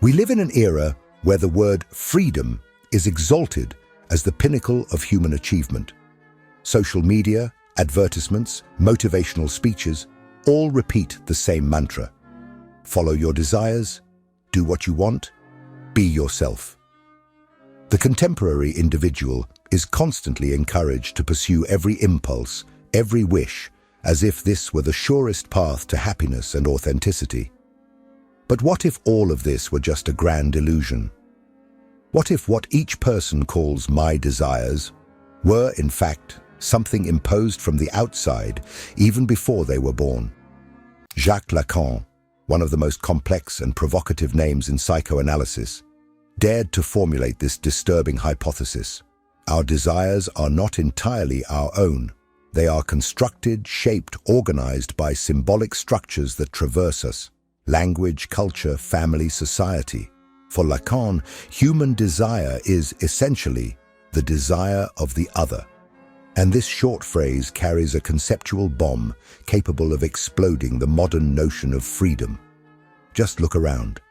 We live in an era where the word freedom is exalted as the pinnacle of human achievement. Social media, advertisements, motivational speeches all repeat the same mantra. Follow your desires, do what you want, be yourself. The contemporary individual is constantly encouraged to pursue every impulse, every wish, as if this were the surest path to happiness and authenticity. But what if all of this were just a grand illusion? What if what each person calls my desires were, in fact, something imposed from the outside even before they were born? Jacques Lacan, one of the most complex and provocative names in psychoanalysis, dared to formulate this disturbing hypothesis. Our desires are not entirely our own. They are constructed, shaped, organized by symbolic structures that traverse us: language, culture, family, society. For Lacan, human desire is essentially the desire of the other. And this short phrase carries a conceptual bomb capable of exploding the modern notion of freedom. Just look around.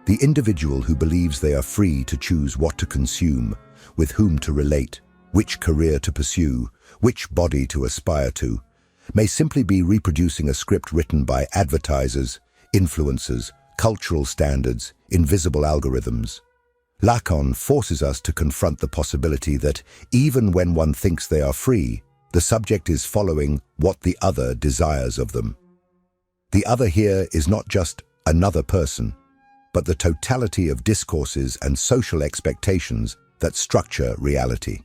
The individual who believes they are free to choose what to consume, with whom to relate, which career to pursue, which body to aspire to, may simply be reproducing a script written by advertisers, influencers, cultural standards, invisible algorithms. Lacan forces us to confront the possibility that even when one thinks they are free, the subject is following what the other desires of them. The other here is not just another person, but the totality of discourses and social expectations that structure reality.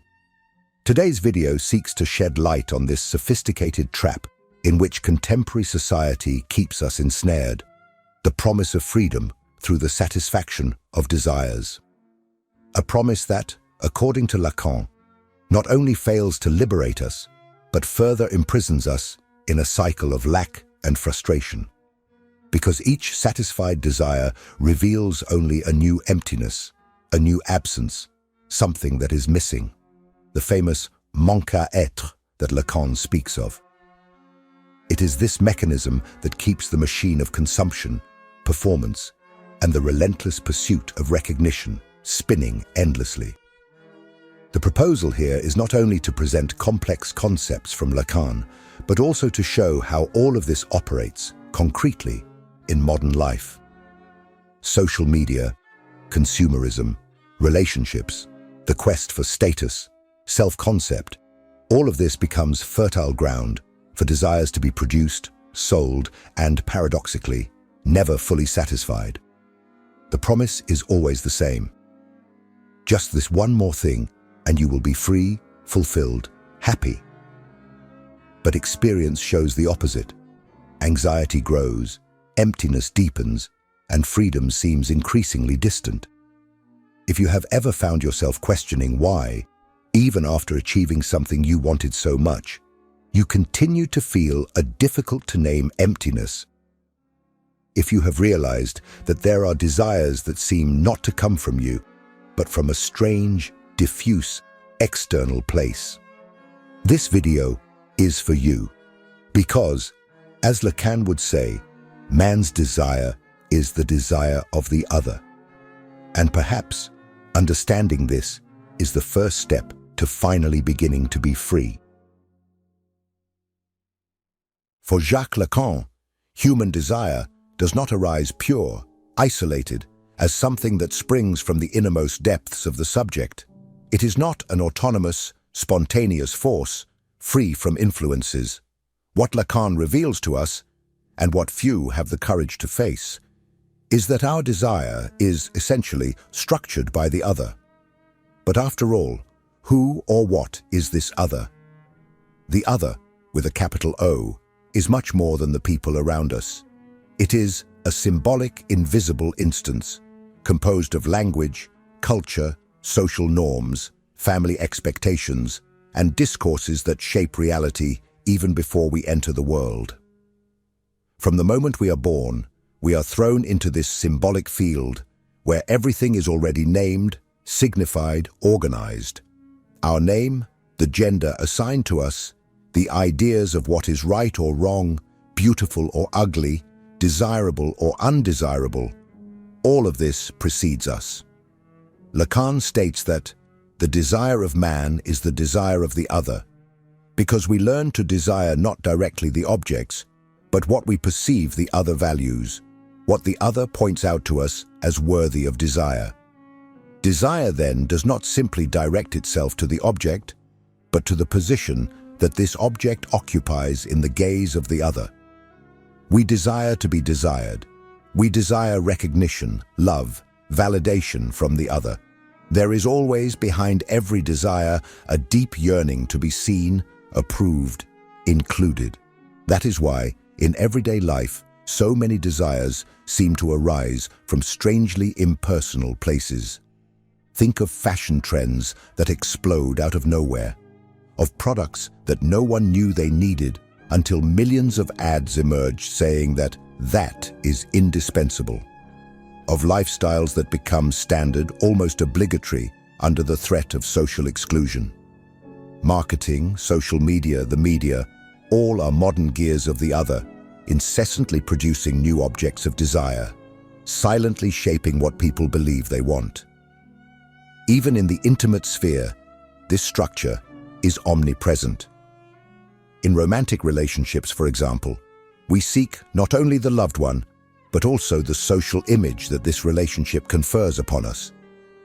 Today's video seeks to shed light on this sophisticated trap in which contemporary society keeps us ensnared: the promise of freedom through the satisfaction of desires. A promise that, according to Lacan, not only fails to liberate us, but further imprisons us in a cycle of lack and frustration. Because each satisfied desire reveals only a new emptiness, a new absence, something that is missing. The famous manque à être that Lacan speaks of. It is this mechanism that keeps the machine of consumption, performance, and the relentless pursuit of recognition spinning endlessly. The proposal here is not only to present complex concepts from Lacan, but also to show how all of this operates concretely in modern life. Social media, consumerism, relationships, the quest for status, self-concept, all of this becomes fertile ground for desires to be produced, sold, and paradoxically, never fully satisfied. The promise is always the same. Just this one more thing, and you will be free, fulfilled, happy. But experience shows the opposite. Anxiety grows, emptiness deepens, and freedom seems increasingly distant. If you have ever found yourself questioning why, even after achieving something you wanted so much, you continue to feel a difficult-to-name emptiness. If you have realized that there are desires that seem not to come from you, but from a strange, diffuse, external place, this video is for you. Because, as Lacan would say, man's desire is the desire of the other. And perhaps, understanding this is the first step to finally beginning to be free. For Jacques Lacan, human desire does not arise pure, isolated, as something that springs from the innermost depths of the subject. It is not an autonomous, spontaneous force, free from influences. What Lacan reveals to us, and what few have the courage to face, is that our desire is essentially structured by the other. But after all, who or what is this other? The other, with a capital O, is much more than the people around us. It is a symbolic, invisible instance, composed of language, culture, social norms, family expectations, and discourses that shape reality even before we enter the world. From the moment we are born, we are thrown into this symbolic field where everything is already named, signified, organized. Our name, the gender assigned to us, the ideas of what is right or wrong, beautiful or ugly, desirable or undesirable, all of this precedes us. Lacan states that the desire of man is the desire of the other, because we learn to desire not directly the objects, but what we perceive the other values, what the other points out to us as worthy of desire. Desire then does not simply direct itself to the object, but to the position that this object occupies in the gaze of the other. We desire to be desired. We desire recognition, love, validation from the other. There is always behind every desire a deep yearning to be seen, approved, included. That is why, in everyday life, so many desires seem to arise from strangely impersonal places. Think of fashion trends that explode out of nowhere, of products that no one knew they needed until millions of ads emerged saying that is indispensable, of lifestyles that become standard, almost obligatory, under the threat of social exclusion. Marketing, social media, the media, all are modern gears of the other, incessantly producing new objects of desire, silently shaping what people believe they want. Even in the intimate sphere, this structure is omnipresent. In romantic relationships, for example, we seek not only the loved one, but also the social image that this relationship confers upon us.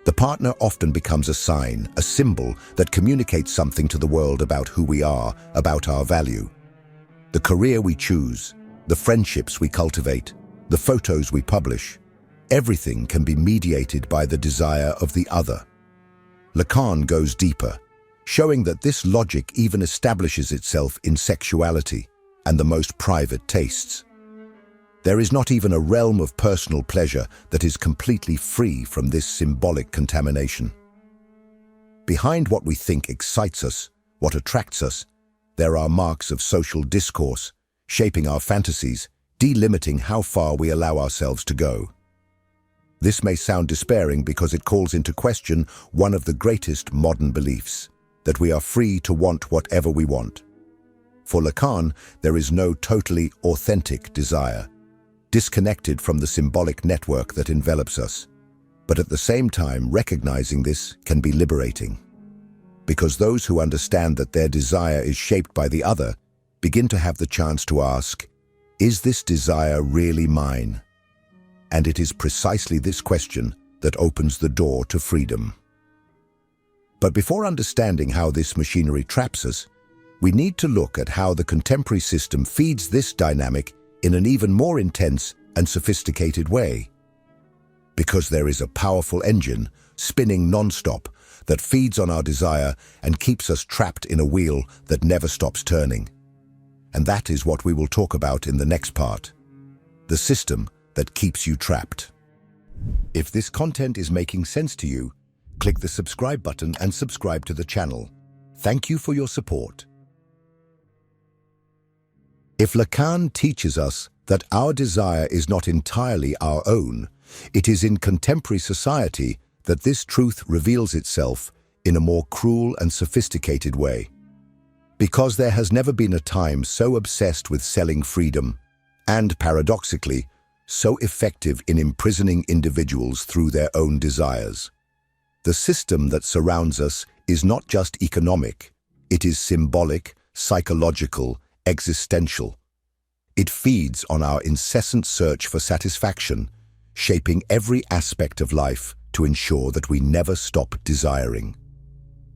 The partner often becomes a sign, a symbol that communicates something to the world about who we are, about our value. The career we choose, the friendships we cultivate, the photos we publish, everything can be mediated by the desire of the other. Lacan goes deeper, showing that this logic even establishes itself in sexuality and the most private tastes. There is not even a realm of personal pleasure that is completely free from this symbolic contamination. Behind what we think excites us, what attracts us, there are marks of social discourse, shaping our fantasies, delimiting how far we allow ourselves to go. This may sound despairing because it calls into question one of the greatest modern beliefs, that we are free to want whatever we want. For Lacan, there is no totally authentic desire, disconnected from the symbolic network that envelops us. But at the same time, recognizing this can be liberating, because those who understand that their desire is shaped by the other begin to have the chance to ask, is this desire really mine? And it is precisely this question that opens the door to freedom. But before understanding how this machinery traps us, we need to look at how the contemporary system feeds this dynamic in an even more intense and sophisticated way. Because there is a powerful engine, spinning non-stop, that feeds on our desire and keeps us trapped in a wheel that never stops turning. And that is what we will talk about in the next part. The system that keeps you trapped. If this content is making sense to you, click the subscribe button and subscribe to the channel. Thank you for your support. If Lacan teaches us that our desire is not entirely our own, it is in contemporary society that this truth reveals itself in a more cruel and sophisticated way. Because there has never been a time so obsessed with selling freedom, and paradoxically, so effective in imprisoning individuals through their own desires. The system that surrounds us is not just economic, it is symbolic, psychological, existential. It feeds on our incessant search for satisfaction, shaping every aspect of life to ensure that we never stop desiring.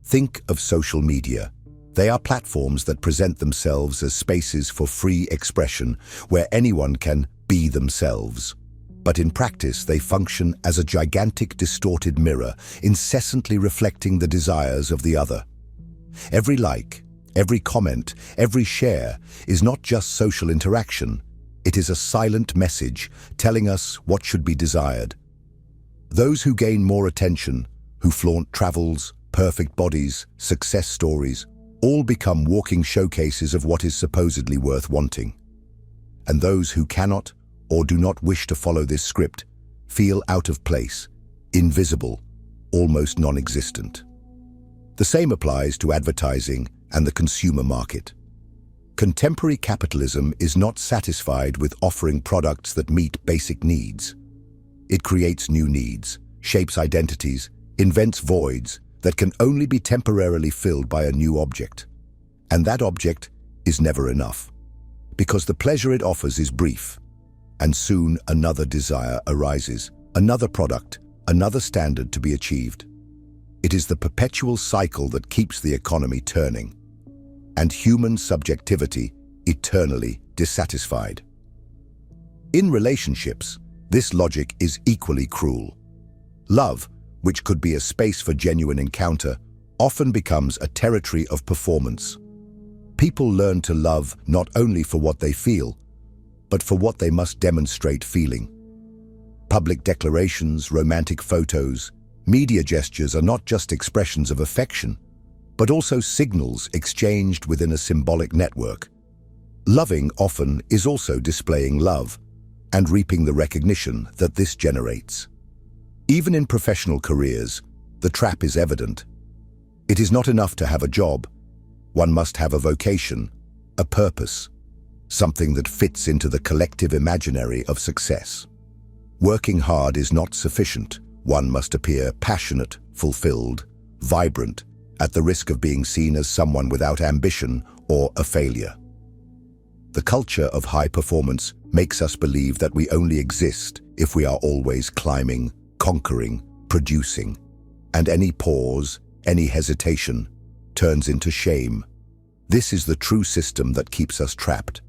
Think of social media. They are platforms that present themselves as spaces for free expression, where anyone can be themselves. But in practice, they function as a gigantic distorted mirror, incessantly reflecting the desires of the other. Every like, every comment, every share is not just social interaction. It is a silent message telling us what should be desired. Those who gain more attention, who flaunt travels, perfect bodies, success stories, all become walking showcases of what is supposedly worth wanting. And those who cannot or do not wish to follow this script feel out of place, invisible, almost non-existent. The same applies to advertising and the consumer market. Contemporary capitalism is not satisfied with offering products that meet basic needs. It creates new needs, shapes identities, invents voids that can only be temporarily filled by a new object. And that object is never enough, because the pleasure it offers is brief, and soon another desire arises, another product, another standard to be achieved. It is the perpetual cycle that keeps the economy turning, and human subjectivity eternally dissatisfied. In relationships, this logic is equally cruel. Love, which could be a space for genuine encounter, often becomes a territory of performance. People learn to love not only for what they feel, but for what they must demonstrate feeling. Public declarations, romantic photos, media gestures are not just expressions of affection, but also signals exchanged within a symbolic network. Loving often is also displaying love and reaping the recognition that this generates. Even in professional careers, the trap is evident. It is not enough to have a job. One must have a vocation, a purpose, something that fits into the collective imaginary of success. Working hard is not sufficient. One must appear passionate, fulfilled, vibrant, at the risk of being seen as someone without ambition or a failure. The culture of high performance makes us believe that we only exist if we are always climbing, conquering, producing, and any pause, any hesitation, turns into shame. This is the true system that keeps us trapped,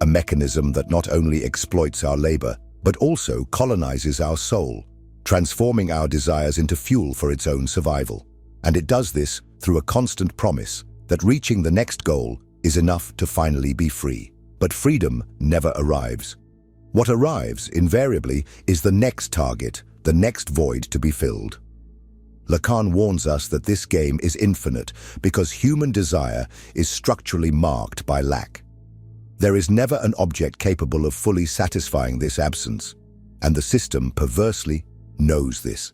a mechanism that not only exploits our labor, but also colonizes our soul, transforming our desires into fuel for its own survival. And it does this through a constant promise that reaching the next goal is enough to finally be free. But freedom never arrives. What arrives, invariably, is the next target, the next void to be filled. Lacan warns us that this game is infinite because human desire is structurally marked by lack. There is never an object capable of fully satisfying this absence, and the system perversely knows this.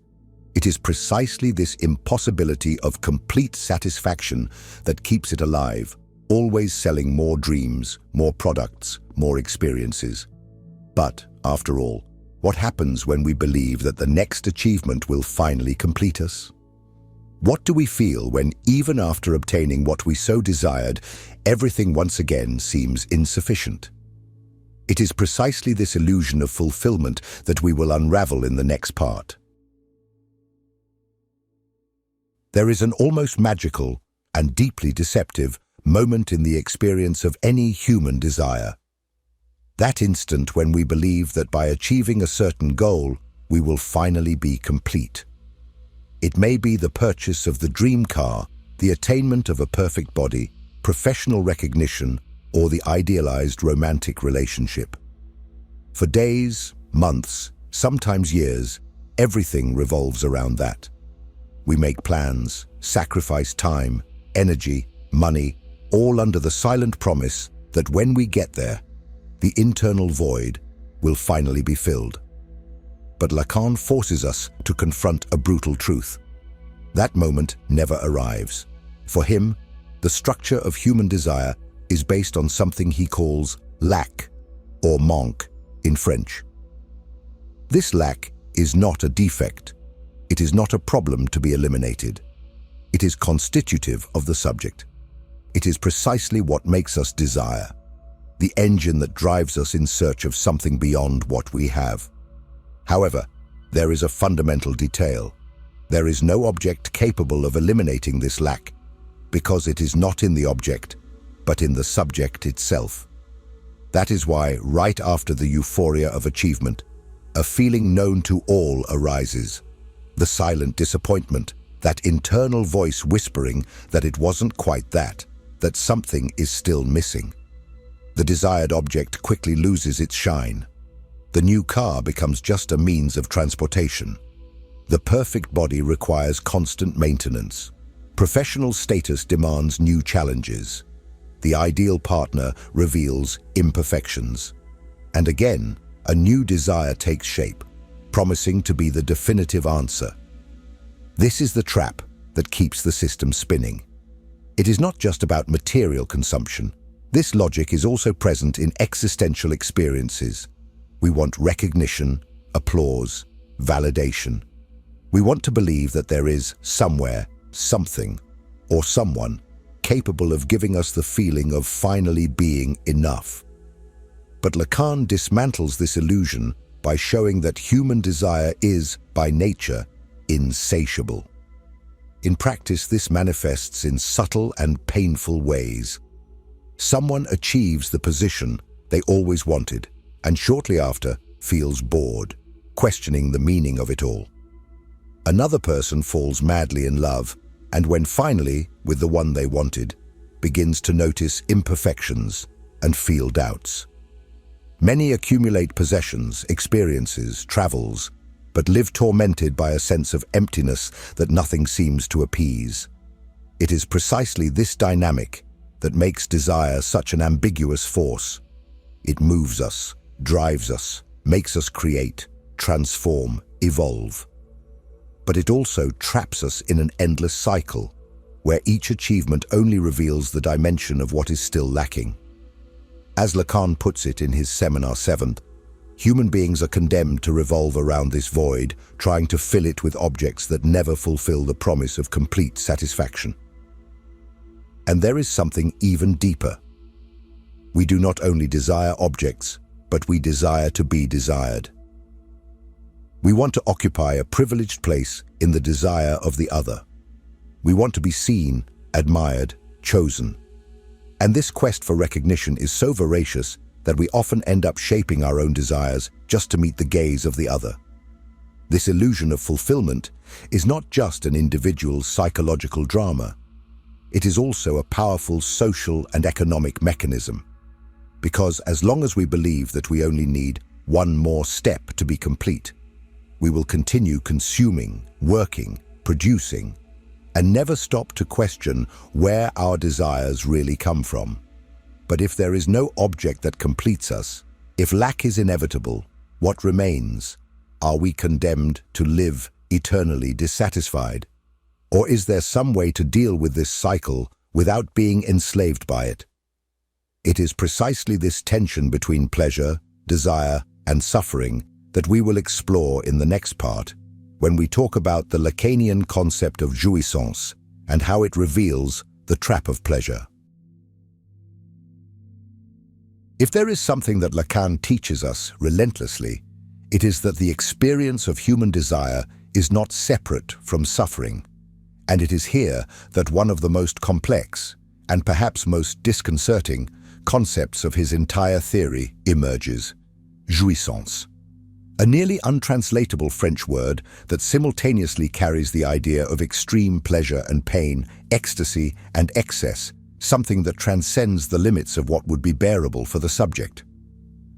It is precisely this impossibility of complete satisfaction that keeps it alive, always selling more dreams, more products, more experiences. But, after all, what happens when we believe that the next achievement will finally complete us? What do we feel when, even after obtaining what we so desired, everything once again seems insufficient? It is precisely this illusion of fulfillment that we will unravel in the next part. There is an almost magical and deeply deceptive moment in the experience of any human desire. That instant when we believe that by achieving a certain goal, we will finally be complete. It may be the purchase of the dream car, the attainment of a perfect body, professional recognition, or the idealized romantic relationship. For days, months, sometimes years, everything revolves around that. We make plans, sacrifice time, energy, money, all under the silent promise that when we get there, the internal void will finally be filled. But Lacan forces us to confront a brutal truth. That moment never arrives. For him, the structure of human desire is based on something he calls lack, or manque in French. This lack is not a defect. It is not a problem to be eliminated. It is constitutive of the subject. It is precisely what makes us desire, the engine that drives us in search of something beyond what we have. However, there is a fundamental detail. There is no object capable of eliminating this lack, because it is not in the object, but in the subject itself. That is why, right after the euphoria of achievement, a feeling known to all arises. The silent disappointment, that internal voice whispering that it wasn't quite that something is still missing. The desired object quickly loses its shine. The new car becomes just a means of transportation. The perfect body requires constant maintenance. Professional status demands new challenges. The ideal partner reveals imperfections. And again, a new desire takes shape, promising to be the definitive answer. This is the trap that keeps the system spinning. It is not just about material consumption. This logic is also present in existential experiences. We want recognition, applause, validation. We want to believe that there is somewhere, something, or someone capable of giving us the feeling of finally being enough. But Lacan dismantles this illusion by showing that human desire is, by nature, insatiable. In practice, this manifests in subtle and painful ways. Someone achieves the position they always wanted, and shortly after feels bored, questioning the meaning of it all. Another person falls madly in love, and when finally, with the one they wanted, begins to notice imperfections and feel doubts. Many accumulate possessions, experiences, travels, but live tormented by a sense of emptiness that nothing seems to appease. It is precisely this dynamic that makes desire such an ambiguous force. It moves us, drives us, makes us create, transform, evolve. But it also traps us in an endless cycle, where each achievement only reveals the dimension of what is still lacking. As Lacan puts it in his Seminar 7th, human beings are condemned to revolve around this void, trying to fill it with objects that never fulfill the promise of complete satisfaction. And there is something even deeper. We do not only desire objects, but we desire to be desired. We want to occupy a privileged place in the desire of the other. We want to be seen, admired, chosen. And this quest for recognition is so voracious that we often end up shaping our own desires just to meet the gaze of the other. This illusion of fulfillment is not just an individual's psychological drama. It is also a powerful social and economic mechanism. Because as long as we believe that we only need one more step to be complete, we will continue consuming, working, producing, and never stop to question where our desires really come from. But if there is no object that completes us, if lack is inevitable, what remains? Are we condemned to live eternally dissatisfied? Or is there some way to deal with this cycle without being enslaved by it? It is precisely this tension between pleasure, desire, and suffering that we will explore in the next part, when we talk about the Lacanian concept of jouissance and how it reveals the trap of pleasure. If there is something that Lacan teaches us relentlessly, it is that the experience of human desire is not separate from suffering. And it is here that one of the most complex, and perhaps most disconcerting, concepts of his entire theory emerges: jouissance. A nearly untranslatable French word that simultaneously carries the idea of extreme pleasure and pain, ecstasy and excess, something that transcends the limits of what would be bearable for the subject.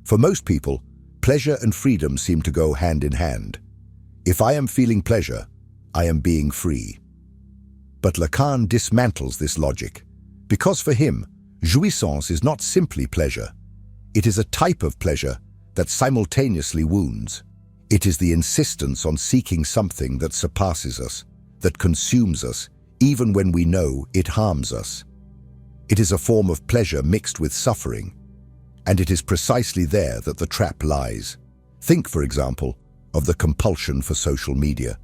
For most people, pleasure and freedom seem to go hand in hand. If I am feeling pleasure, I am being free. But Lacan dismantles this logic, because for him, jouissance is not simply pleasure. It is a type of pleasure that simultaneously wounds. It is the insistence on seeking something that surpasses us, that consumes us, even when we know it harms us. It is a form of pleasure mixed with suffering, and it is precisely there that the trap lies. Think, for example, of the compulsion for social media.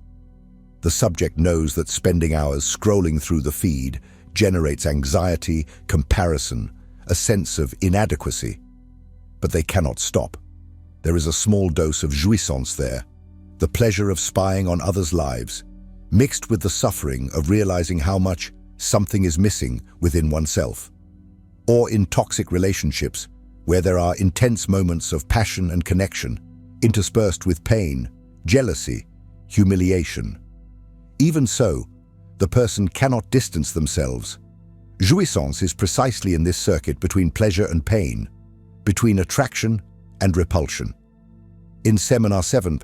The subject knows that spending hours scrolling through the feed generates anxiety, comparison, a sense of inadequacy. But they cannot stop. There is a small dose of jouissance there, the pleasure of spying on others' lives, mixed with the suffering of realizing how much something is missing within oneself. Or in toxic relationships, where there are intense moments of passion and connection, interspersed with pain, jealousy, humiliation. Even so, the person cannot distance themselves. Jouissance is precisely in this circuit between pleasure and pain, between attraction and repulsion. In Seminar 7th,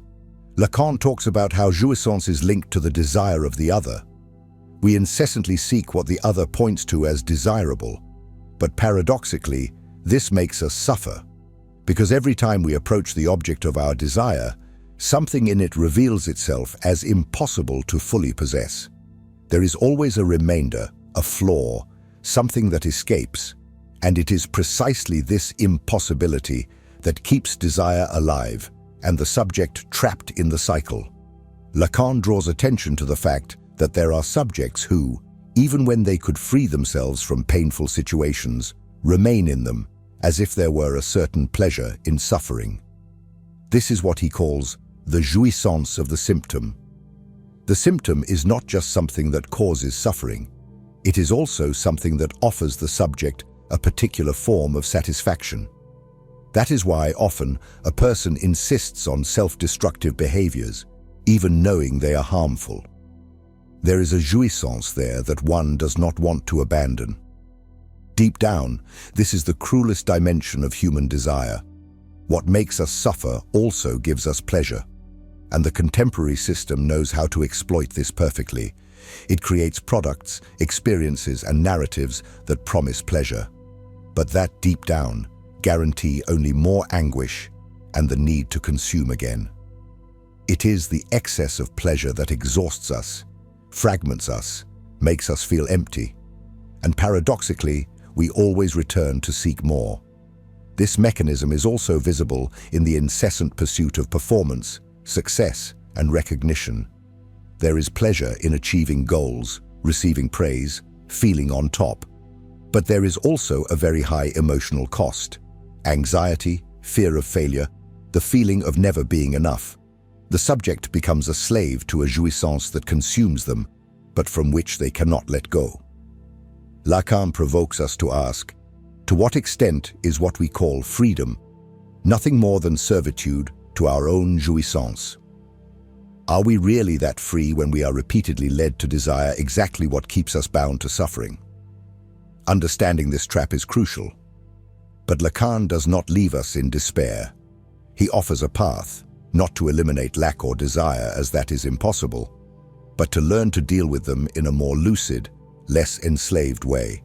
Lacan talks about how jouissance is linked to the desire of the other. We incessantly seek what the other points to as desirable, but paradoxically, this makes us suffer, because every time we approach the object of our desire, something in it reveals itself as impossible to fully possess. There is always a remainder, a flaw, something that escapes, and it is precisely this impossibility that keeps desire alive, and the subject trapped in the cycle. Lacan draws attention to the fact that there are subjects who, even when they could free themselves from painful situations, remain in them, as if there were a certain pleasure in suffering. This is what he calls the jouissance of the symptom. The symptom is not just something that causes suffering. It is also something that offers the subject a particular form of satisfaction. That is why often a person insists on self-destructive behaviors, even knowing they are harmful. There is a jouissance there that one does not want to abandon. Deep down, this is the cruelest dimension of human desire. What makes us suffer also gives us pleasure. And the contemporary system knows how to exploit this perfectly. It creates products, experiences, and narratives that promise pleasure, but that deep down guarantee only more anguish and the need to consume again. It is the excess of pleasure that exhausts us, fragments us, makes us feel empty, and paradoxically, we always return to seek more. This mechanism is also visible in the incessant pursuit of performance, success, and recognition. There is pleasure in achieving goals, receiving praise, feeling on top. But there is also a very high emotional cost. Anxiety, fear of failure, the feeling of never being enough. The subject becomes a slave to a jouissance that consumes them, but from which they cannot let go. Lacan provokes us to ask, to what extent is what we call freedom nothing more than servitude to our own jouissance? Are we really that free when we are repeatedly led to desire exactly what keeps us bound to suffering? Understanding this trap is crucial. But Lacan does not leave us in despair. He offers a path, not to eliminate lack or desire, as that is impossible, but to learn to deal with them in a more lucid, less enslaved way.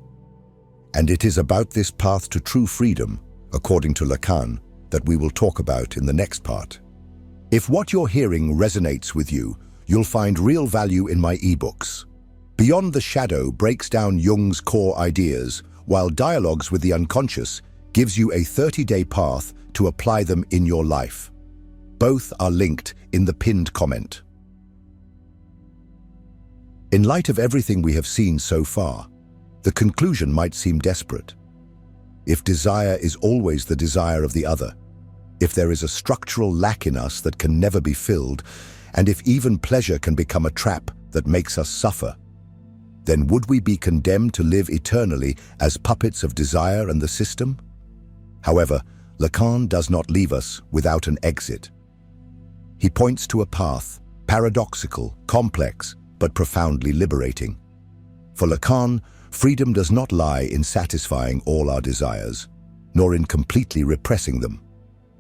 And it is about this path to true freedom, according to Lacan, that we will talk about in the next part. If what you're hearing resonates with you, you'll find real value in my ebooks. Beyond the Shadow breaks down Jung's core ideas, while Dialogues with the Unconscious gives you a 30-day path to apply them in your life. Both are linked in the pinned comment. In light of everything we have seen so far, the conclusion might seem desperate. If desire is always the desire of the other, if there is a structural lack in us that can never be filled, and if even pleasure can become a trap that makes us suffer, then would we be condemned to live eternally as puppets of desire and the system? However, Lacan does not leave us without an exit. He points to a path, paradoxical, complex, but profoundly liberating. For Lacan, freedom does not lie in satisfying all our desires, nor in completely repressing them.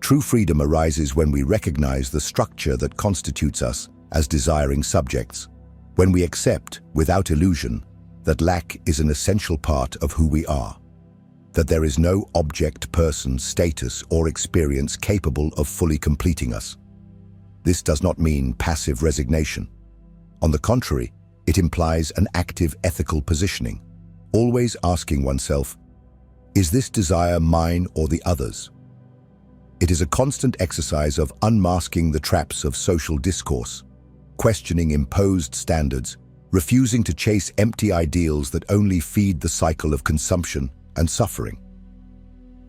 True freedom arises when we recognize the structure that constitutes us as desiring subjects, when we accept, without illusion, that lack is an essential part of who we are, that there is no object, person, status, or experience capable of fully completing us. This does not mean passive resignation. On the contrary, it implies an active ethical positioning, always asking oneself, is this desire mine or the other's? It is a constant exercise of unmasking the traps of social discourse, questioning imposed standards, refusing to chase empty ideals that only feed the cycle of consumption and suffering.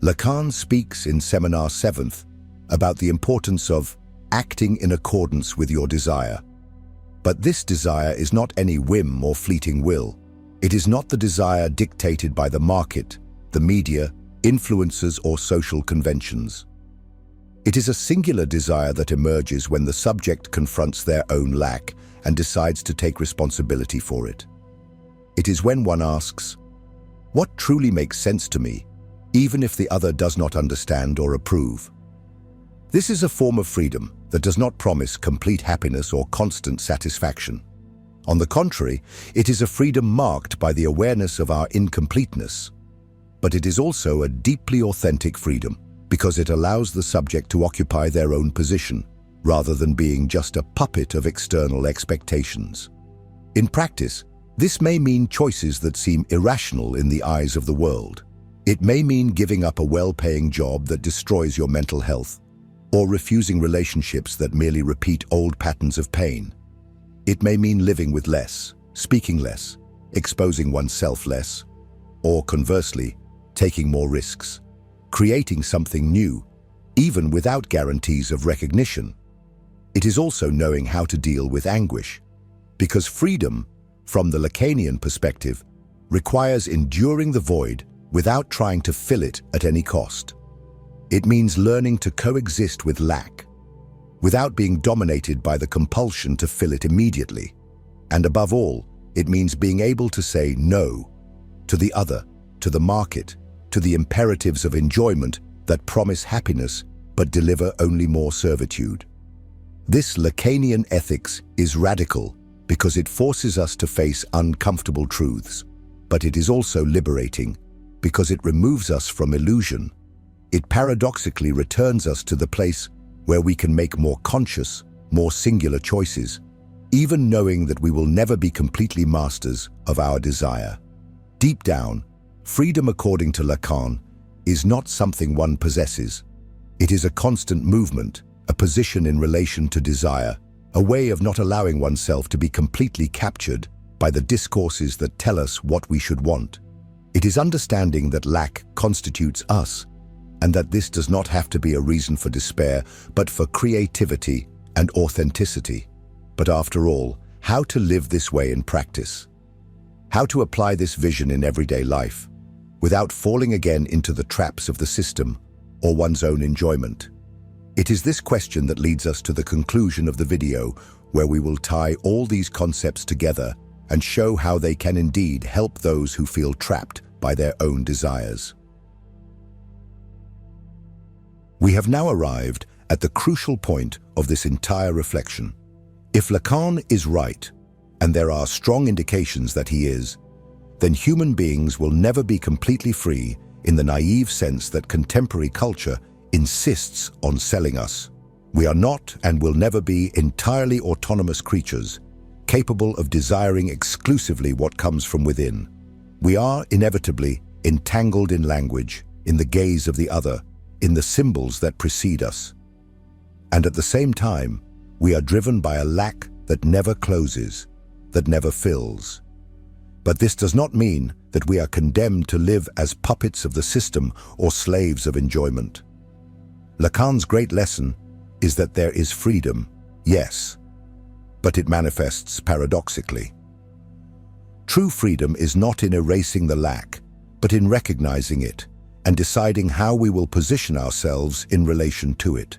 Lacan speaks in Seminar 7th about the importance of acting in accordance with your desire. But this desire is not any whim or fleeting will. It is not the desire dictated by the market, the media, influences, or social conventions. It is a singular desire that emerges when the subject confronts their own lack and decides to take responsibility for it. It is when one asks, what truly makes sense to me, even if the other does not understand or approve? This is a form of freedom that does not promise complete happiness or constant satisfaction. On the contrary, it is a freedom marked by the awareness of our incompleteness. But it is also a deeply authentic freedom, because it allows the subject to occupy their own position, rather than being just a puppet of external expectations. In practice, this may mean choices that seem irrational in the eyes of the world. It may mean giving up a well-paying job that destroys your mental health, or refusing relationships that merely repeat old patterns of pain. It may mean living with less, speaking less, exposing oneself less, or conversely, taking more risks, creating something new, even without guarantees of recognition. It is also knowing how to deal with anguish, because freedom, from the Lacanian perspective, requires enduring the void without trying to fill it at any cost. It means learning to coexist with lack, without being dominated by the compulsion to fill it immediately. And above all, it means being able to say no to the other, to the market, to the imperatives of enjoyment that promise happiness but deliver only more servitude. This Lacanian ethics is radical because it forces us to face uncomfortable truths, but it is also liberating because it removes us from illusion. It paradoxically returns us to the place where we can make more conscious, more singular choices, even knowing that we will never be completely masters of our desire. Deep down, freedom, according to Lacan, is not something one possesses. It is a constant movement, a position in relation to desire, a way of not allowing oneself to be completely captured by the discourses that tell us what we should want. It is understanding that lack constitutes us, and that this does not have to be a reason for despair, but for creativity and authenticity. But after all, how to live this way in practice? How to apply this vision in everyday life, without falling again into the traps of the system or one's own enjoyment? It is this question that leads us to the conclusion of the video, where we will tie all these concepts together and show how they can indeed help those who feel trapped by their own desires. We have now arrived at the crucial point of this entire reflection. If Lacan is right, and there are strong indications that he is, then human beings will never be completely free in the naive sense that contemporary culture insists on selling us. We are not and will never be entirely autonomous creatures, capable of desiring exclusively what comes from within. We are inevitably entangled in language, in the gaze of the other, in the symbols that precede us. And at the same time, we are driven by a lack that never closes, that never fills. But this does not mean that we are condemned to live as puppets of the system or slaves of enjoyment. Lacan's great lesson is that there is freedom, yes, but it manifests paradoxically. True freedom is not in erasing the lack, but in recognizing it and deciding how we will position ourselves in relation to it.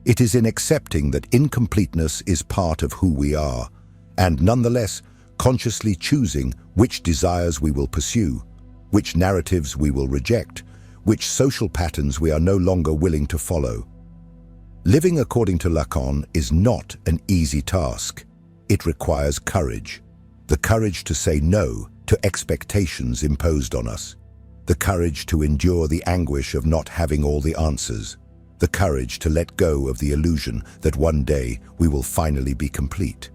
It is in accepting that incompleteness is part of who we are, and nonetheless consciously choosing which desires we will pursue, which narratives we will reject, which social patterns we are no longer willing to follow. Living according to Lacan is not an easy task. It requires courage. The courage to say no to expectations imposed on us. The courage to endure the anguish of not having all the answers. The courage to let go of the illusion that one day we will finally be complete.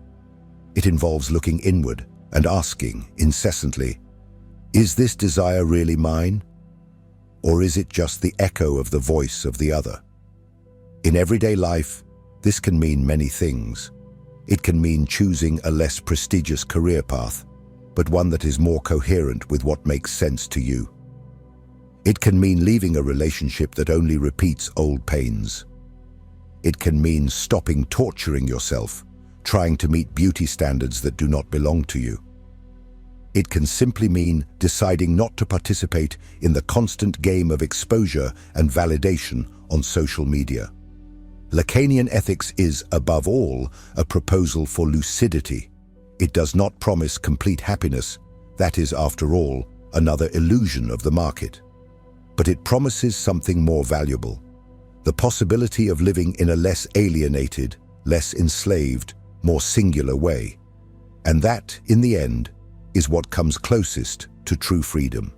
It involves looking inward and asking incessantly, is this desire really mine? Or is it just the echo of the voice of the other? In everyday life, this can mean many things. It can mean choosing a less prestigious career path, but one that is more coherent with what makes sense to you. It can mean leaving a relationship that only repeats old pains. It can mean stopping torturing yourself, trying to meet beauty standards that do not belong to you. It can simply mean deciding not to participate in the constant game of exposure and validation on social media. Lacanian ethics is, above all, a proposal for lucidity. It does not promise complete happiness. That is, after all, another illusion of the market. But it promises something more valuable: the possibility of living in a less alienated, less enslaved, more singular way. And that, in the end, is what comes closest to true freedom.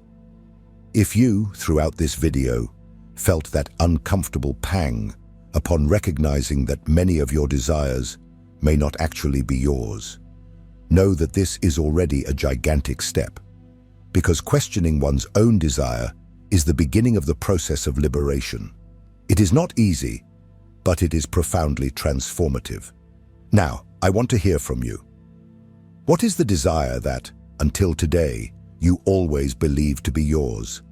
If you, throughout this video, felt that uncomfortable pang upon recognizing that many of your desires may not actually be yours, know that this is already a gigantic step, because questioning one's own desire is the beginning of the process of liberation. It is not easy, but it is profoundly transformative. Now, I want to hear from you. What is the desire that, until today, you always believed to be yours,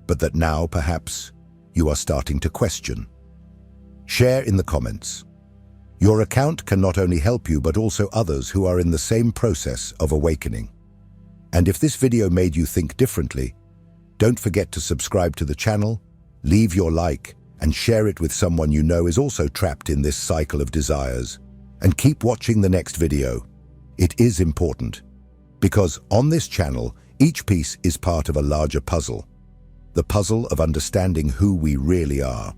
but that now, perhaps, you are starting to question? Share in the comments. Your account can not only help you, but also others who are in the same process of awakening. And if this video made you think differently, don't forget to subscribe to the channel, leave your like, and share it with someone you know is also trapped in this cycle of desires. And keep watching the next video. It is important, because on this channel, each piece is part of a larger puzzle, the puzzle of understanding who we really are.